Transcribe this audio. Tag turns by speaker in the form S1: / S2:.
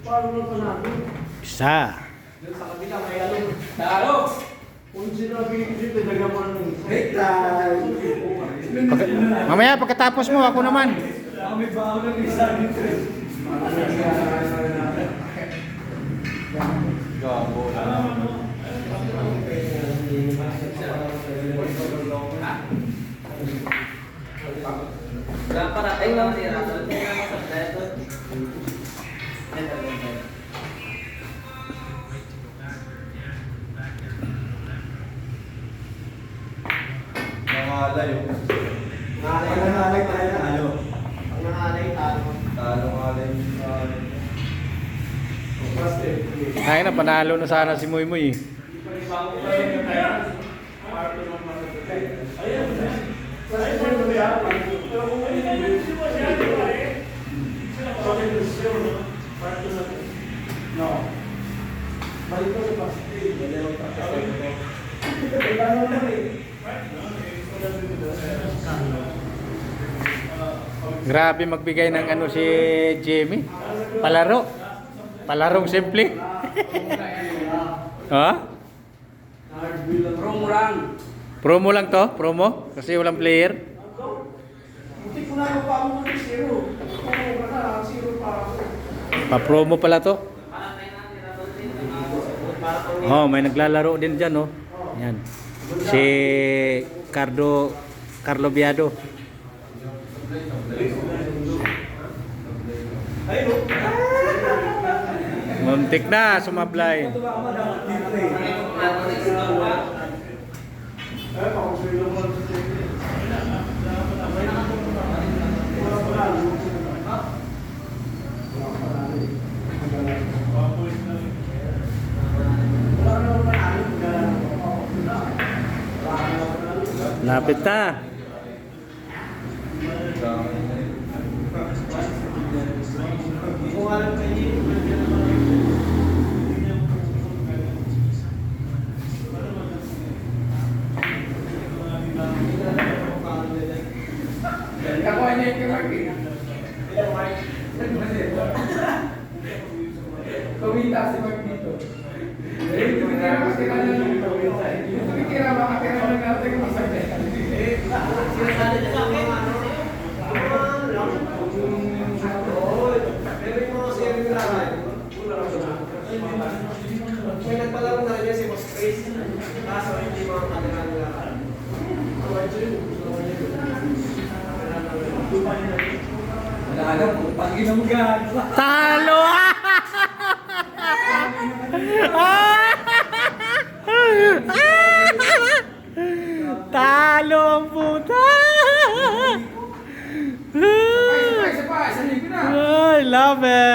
S1: Isa.
S2: Sa kabila, may along. Talo! Kung sinabi ko dito, nagaman ng
S1: Mamaya pagkatapos mo, ako naman.
S2: May baho ng isa dito. Gabo lang. Parating lang nila. Nangalay yun. Nangalay tayo na ano? Ang nangalay talo. Talo ngalay.
S1: Ay na, panalo na sana si Muy Muy. Grabe magbigay ng ano si Jamie. Palaro. Palarong simple. Ha?
S2: Promo lang.
S1: Promo lang to? Promo? Kasi walang player.
S2: Buti ko na pa ako ng zero. Promo ka na, zero pa ako.
S1: Pa-promo pala to. Oh, may naglalaro din dyan, oh. Yan. Si Carlo Biado. Muntik na, sumablay. Lapit na.
S2: Ako ay nagkakakita. Kumita si Mark dito. Tumikira kasi ka na lang. Tumikira makatira na natin kung masakit. Sinasabi niya sa akin. Pero yung mga siya yung lalay. May nagpalaro na rin si Boss Chris. Kaso hindi mga katira nila.
S1: Talo! Talo ang puta! I love it!